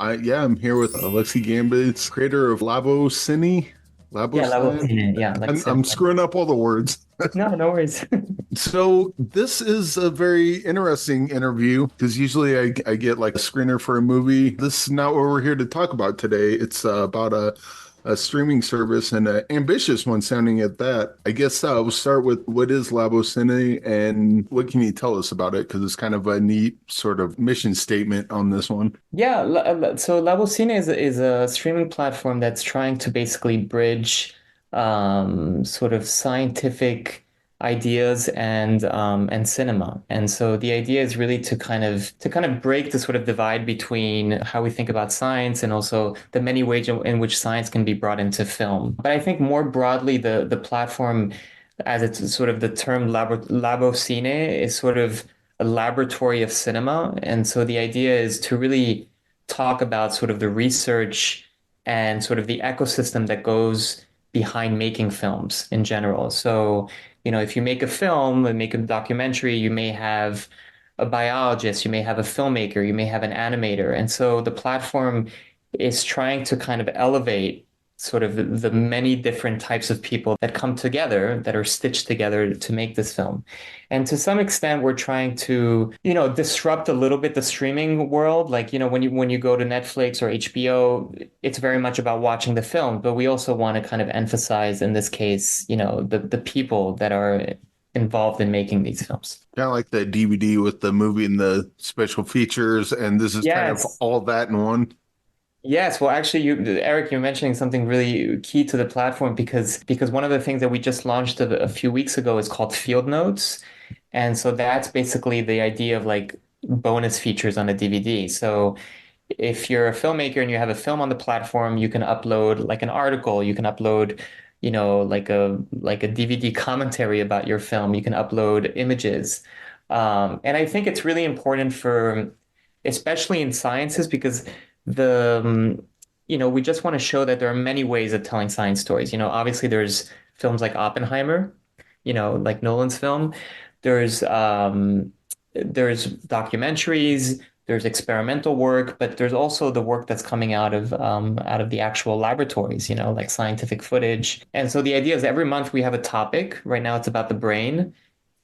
I'm here with Alexi Gambit, creator of Labo Cine. Labo Yeah, level Cine. cine. Yeah, like I'm cinema. screwing up all the words. No, no worries. So this is a very interesting interview because usually I get like a screener for a movie. This is not what we're here to talk about today. It's about a streaming service and an ambitious one sounding at that. I guess we'll start with what is Labo Cine and what can you tell us about it? Because it's kind of a neat sort of mission statement on this one. Yeah, so Level Cine is a streaming platform that's trying to basically bridge sort of scientific ideas and cinema. And so the idea is really to kind of break the sort of divide between how we think about science and also the many ways in which science can be brought into film. But I think more broadly, the platform, as it's sort of the term Labo Cine, is sort of a laboratory of cinema. And so the idea is to really talk about sort of the research and sort of the ecosystem that goes behind making films in general. So, if you make a film and make a documentary, you may have a biologist, you may have a filmmaker, you may have an animator. And so the platform is trying to kind of elevate sort of the many different types of people that come together, that are stitched together to make this film. And to some extent, we're trying to, disrupt a little bit the streaming world. Like, when you go to Netflix or HBO, it's very much about watching the film, but we also want to kind of emphasize in this case, the people that are involved in making these films. Kind of like the DVD with the movie and the special features, and this is kind of Yes. all that in one. Yes, well, actually, Eric, you're mentioning something really key to the platform because one of the things that we just launched a few weeks ago is called Field Notes, and so that's basically the idea of like bonus features on a DVD. So if you're a filmmaker and you have a film on the platform, you can upload like an article, you can upload, like a DVD commentary about your film, you can upload images, and I think it's really important for, especially in sciences, because the we just want to show that there are many ways of telling science stories. Obviously there's films like Oppenheimer, like Nolan's film. There's there's documentaries, there's experimental work, but there's also the work that's coming out of the actual laboratories, like scientific footage. And so the idea is every month we have a topic. Right now it's about the brain,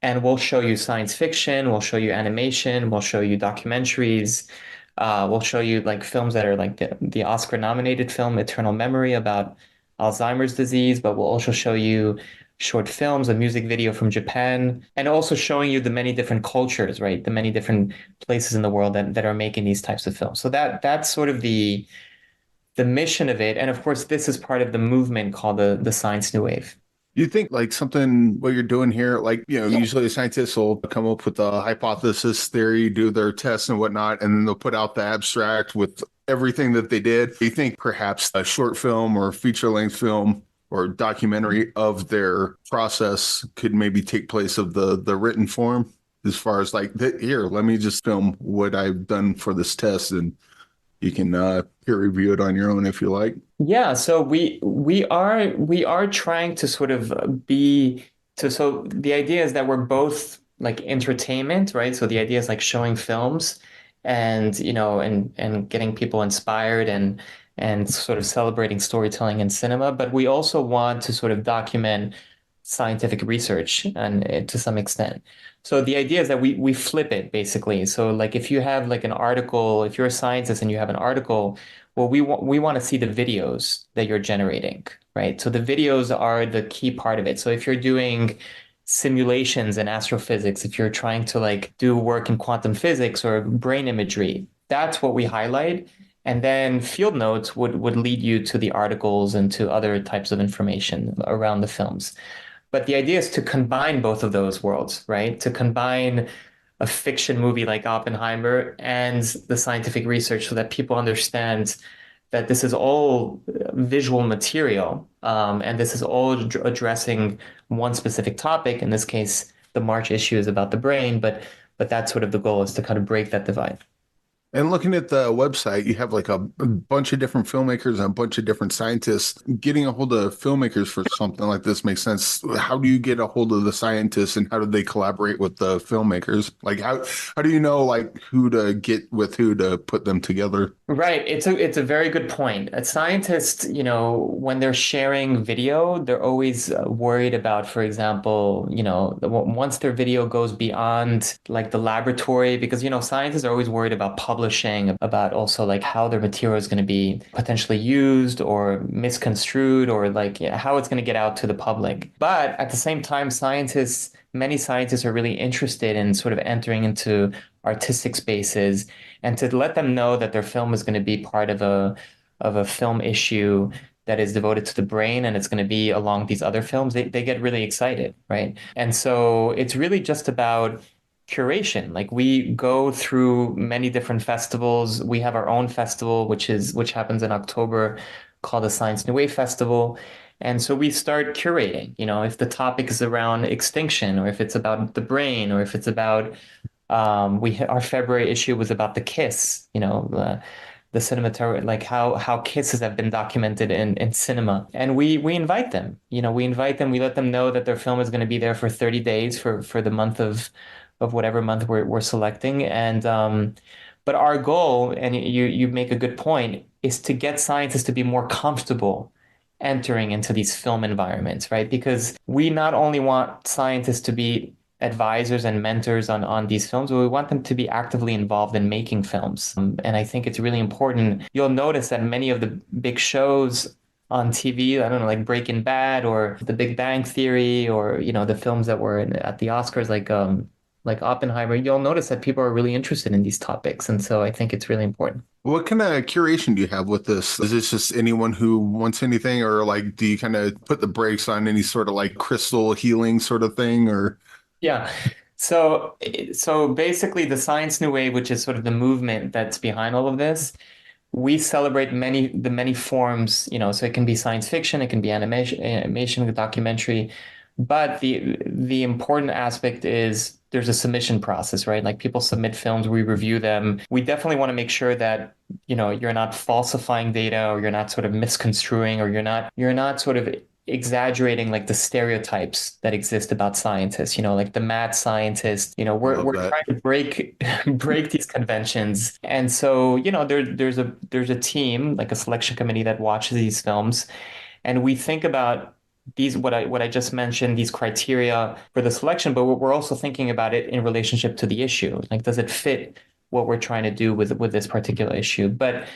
and we'll show you science fiction, we'll show you animation, we'll show you documentaries, we'll show you like films that are like the Oscar nominated film Eternal Memory about Alzheimer's disease, but we'll also show you short films, a music video from Japan, and also showing you the many different cultures, right? The many different places in the world that are making these types of films. So that's sort of the mission of it. And of course, this is part of the movement called the Science New Wave. You think like something what you're doing here, like, usually scientists will come up with a hypothesis theory, do their tests and whatnot, and then they'll put out the abstract with everything that they did. You think perhaps a short film or feature-length film or documentary of their process could maybe take place of the written form as far as like, here, let me just film what I've done for this test and you can peer review it on your own if you like. Yeah, so we are trying to sort of be to so the idea is that we're both like entertainment, right? So the idea is like showing films and and getting people inspired and sort of celebrating storytelling in cinema, but we also want to sort of document scientific research and to some extent. So the idea is that we flip it basically. So like if you have like an article, if you're a scientist and you have an article, well, we want to see the videos that you're generating, right? So the videos are the key part of it. So if you're doing simulations in astrophysics, if you're trying to like do work in quantum physics or brain imagery, that's what we highlight. And then field notes would lead you to the articles and to other types of information around the films. But the idea is to combine both of those worlds, right? To combine a fiction movie like Oppenheimer and the scientific research so that people understand that this is all visual material, and this is all addressing one specific topic. In this case, the March issue is about the brain, but that's sort of the goal, is to kind of break that divide. And looking at the website, you have like a bunch of different filmmakers and a bunch of different scientists. Getting a hold of filmmakers for something like this makes sense. How do you get a hold of the scientists and how do they collaborate with the filmmakers? Like how do you know like who to get with who to put them together? Right. It's a very good point. Scientists, when they're sharing video, they're always worried about, for example, once their video goes beyond like the laboratory, because scientists are always worried about publishing, about also like how their material is going to be potentially used or misconstrued, or like how it's going to get out to the public. But at the same time, many scientists are really interested in sort of entering into artistic spaces, and to let them know that their film is going to be part of a film issue that is devoted to the brain, and it's going to be along these other films, they get really excited, right? And so it's really just about curation. Like we go through many different festivals. We have our own festival, which happens in October, called the Science New Wave Festival. And so we start curating, if the topic is around extinction, or if it's about the brain, or if it's about our February issue was about the kiss, the cinematography, like how kisses have been documented in cinema. And we invite them, we let them know that their film is going to be there for 30 days for the month of whatever month we're selecting. And but our goal, and you make a good point, is to get scientists to be more comfortable entering into these film environments, right? Because we not only want scientists to be advisors and mentors on these films, but we want them to be actively involved in making films. And I think it's really important. You'll notice that many of the big shows on TV, I don't know, like Breaking Bad or The Big Bang Theory, or the films that were at the Oscars, like Oppenheimer, you'll notice that people are really interested in these topics. And so I think it's really important. What kind of curation do you have with this? Is this just anyone who wants anything, or like do you kind of put the brakes on any sort of like crystal healing sort of thing, or? Yeah. So basically the Science New Wave, which is sort of the movement that's behind all of this, we celebrate the many forms, so it can be science fiction, it can be animation, documentary, but the important aspect is there's a submission process, right? Like people submit films, we review them. We definitely want to make sure that, you're not falsifying data, or you're not sort of misconstruing, or you're not sort of exaggerating like the stereotypes that exist about scientists, like the mad scientist. We're That. trying to break these conventions. And so, there's a team, like a selection committee, that watches these films, and we think about these what I just mentioned, these criteria for the selection, but we're also thinking about it in relationship to the issue. Like, does it fit what we're trying to do with this particular issue? But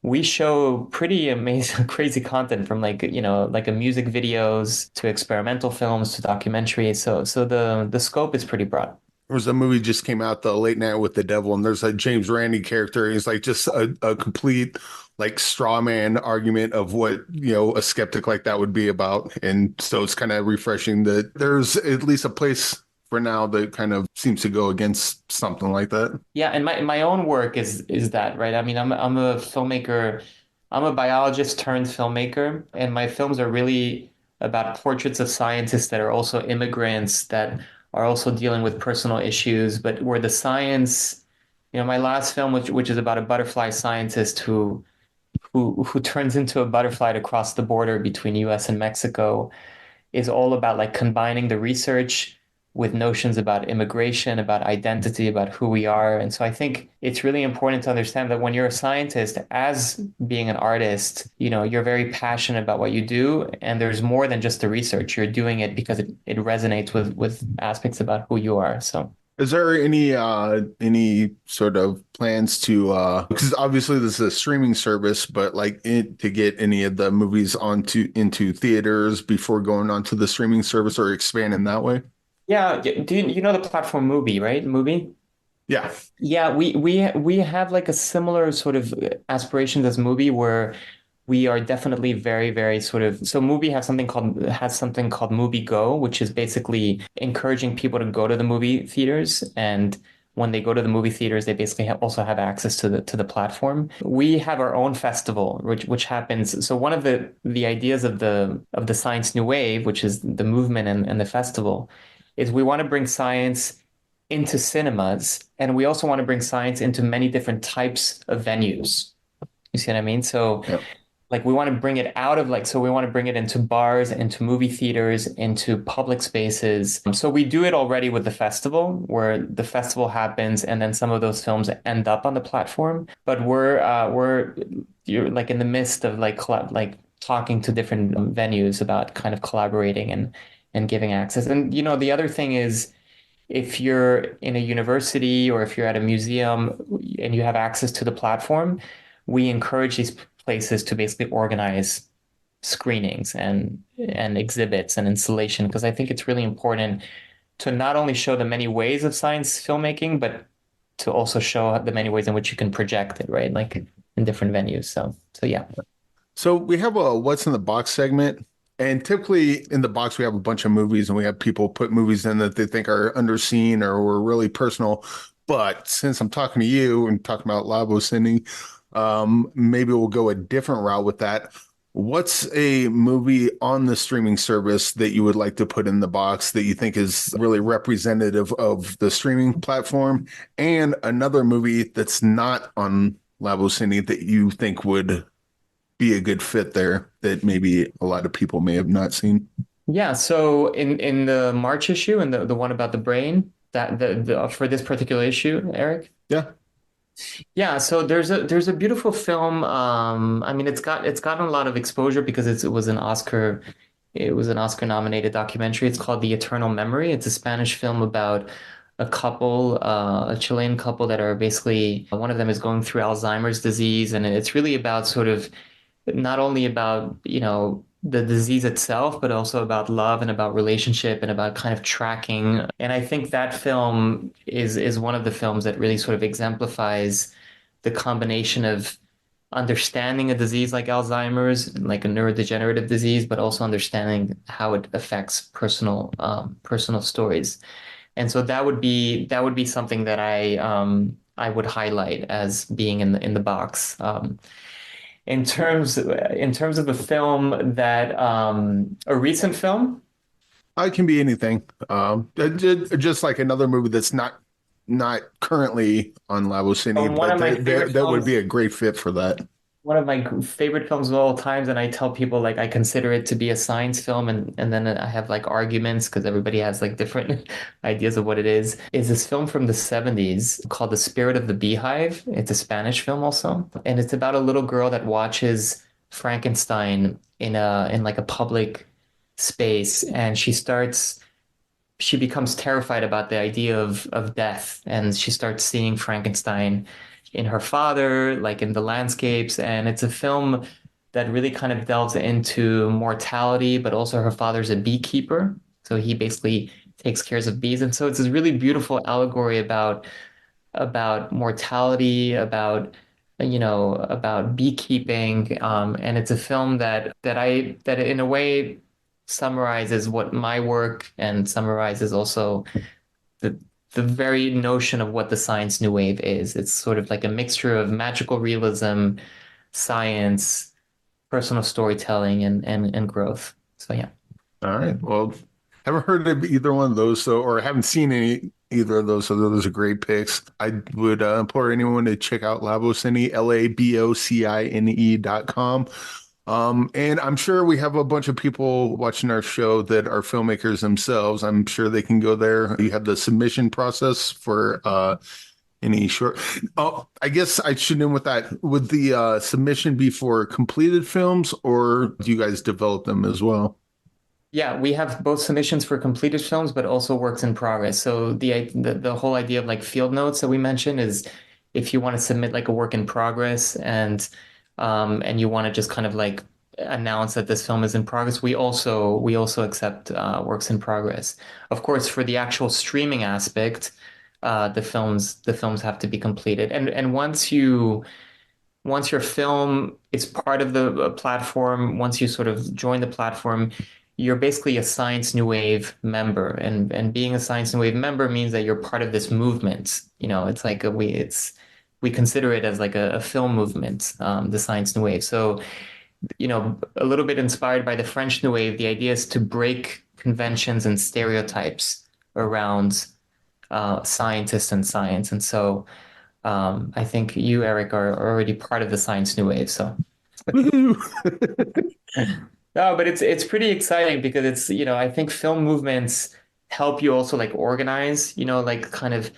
we show pretty amazing, crazy content, from like a music videos to experimental films to documentaries. So the scope is pretty broad. There was a movie just came out, The Late Night with the Devil, and there's a James Randi character. He's like just a complete like straw man argument of what, a skeptic like that would be about. And so it's kind of refreshing that there's at least a place for now that kind of seems to go against something like that. Yeah, and my own work is that, right? I mean, I'm a filmmaker. I'm a biologist turned filmmaker, and my films are really about portraits of scientists that are also immigrants, that are also dealing with personal issues, but where the science, my last film, which is about a butterfly scientist who turns into a butterfly to cross the border between US and Mexico, is all about like combining the research with notions about immigration, about identity, about who we are. And so I think it's really important to understand that when you're a scientist, as being an artist, you're very passionate about what you do. And there's more than just the research. You're doing it because it resonates with aspects about who you are. So Is there any sort of plans to because obviously this is a streaming service, but like to get any of the movies onto into theaters before going onto the streaming service or expand in that way? yeah, do you know the platform Mubi, right? Mubi? Yeah. Yeah, we have like a similar sort of aspirations as Mubi, where we are definitely very, very sort of, so Mubi has something called Mubi Go, which is basically encouraging people to go to the movie theaters. And when they go to the movie theaters, they basically also have access to the platform. We have our own festival, which happens. So one of the ideas of the Science New Wave, which is the movement and the festival, is we want to bring science into cinemas, and we also want to bring science into many different types of venues. You see what I mean? So Yeah. like we want to bring it out of like, so we want to bring it into bars, into movie theaters, into public spaces. So we do it already with the festival, where the festival happens and then some of those films end up on the platform. But we're you're like in the midst of like like talking to different venues about kind of collaborating and giving access. And you know, the other thing is if you're in a university or if you're at a museum and you have access to the platform, we encourage these places to basically organize screenings and exhibits and installation because I think it's really important to not only show the many ways of science filmmaking, but to also show the many ways in which you can project it, right? Like in different venues. So yeah. So we have a what's in the box segment, and typically in the box we have a bunch of movies, and we have people put movies in that they think are underseen or were really personal. But since I'm talking to you and talking about Labo Cindy, maybe we'll go a different route with that. What's a movie on the streaming service that you would like to put in the box that you think is really representative of the streaming platform, and another movie that's not on Labo Cindy that you think would be a good fit there that maybe a lot of people may have not seen? Yeah, so in the March issue and the one about the brain, that the for this particular issue, Eric. Yeah. Yeah, so there's a beautiful film. I mean, it's gotten a lot of exposure because it was an Oscar nominated documentary. It's called The Eternal Memory. It's a Spanish film about a couple, a Chilean couple that are basically one of them is going through Alzheimer's disease, and it's really about sort of not only about, you know, the disease itself, but also about love and about relationship and about kind of tracking. And I think that film is one of the films that really sort of exemplifies the combination of understanding a disease like Alzheimer's, like a neurodegenerative disease, but also understanding how it affects personal stories. And so that would be something that I would highlight as being in the box. In terms of a film that a recent film. It can be anything. Just like another movie that's not currently on Labo Cine, One but of my favorite that would films, be a great fit for that. one of my favorite films of all times, and I tell people like I consider it to be a science film, and then I have like arguments because everybody has like different ideas of what it is this film from the 70s called The Spirit of the Beehive. It's a Spanish film also, and it's about a little girl that watches Frankenstein in like a public space, and she becomes terrified about the idea of death, and she starts seeing Frankenstein in her father, like in the landscapes. And it's a film that really kind of delves into mortality, but also her father's a beekeeper. So he basically takes care of bees. And so it's this really beautiful allegory about mortality, about you know, about beekeeping. And it's a film that in a way summarizes what my work and summarizes also the the very notion of what the science new wave is. It's sort of like a mixture of magical realism, science, personal storytelling, and growth. So yeah. All right. Well, haven't heard of either one of those, so or haven't seen any either of those. So those are great picks. I would implore anyone to check out Labocine, LABOCINE.com. And I'm sure we have a bunch of people watching our show that are filmmakers themselves. I'm sure they can go there. You have the submission process for any short. Oh, I guess I should end with that. Would the submission be for completed films, or do you guys develop them as well? Yeah, we have both submissions for completed films, but also works in progress. So the whole idea of like field notes that we mentioned is if you want to submit like a work in progress and you want to just kind of like announce that this film is in progress, we also accept works in progress. Of course, for the actual streaming aspect, the films have to be completed. And once your film is part of the platform, once you sort of join the platform, you're basically a Science New Wave member. And being a Science New Wave member means that you're part of this movement. You know, it's like we consider it as like a film movement, the Science New Wave. So, you know, a little bit inspired by the French New Wave, the idea is to break conventions and stereotypes around scientists in science. And so I think you, Eric, are already part of the Science New Wave. So Woohoo! no, but it's pretty exciting because it's, I think film movements help you also like organize, like kind of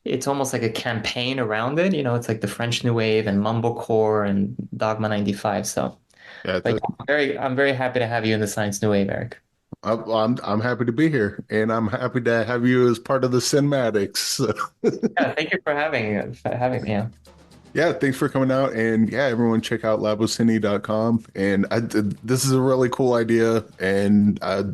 it's almost like a campaign around it. It's like the French New Wave and Mumblecore and Dogma 95. So, Yeah, but yeah, I'm very happy to have you in the Science New Wave, Eric. I'm happy to be here, and I'm happy to have you as part of the cinematics. Yeah, thank you for having me. Yeah. Yeah, thanks for coming out, and yeah, everyone check out labocine.com. And this is a really cool idea, and I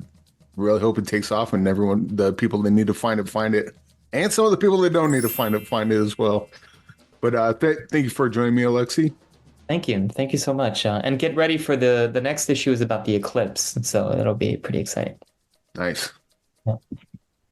really hope it takes off, and the people that need to find it, and some of the people that don't need to find it as well. But thank you for joining me, Alexi. Thank you. Thank you so much. And get ready for the next issue is about the eclipse. So it'll be pretty exciting. Nice. Yeah.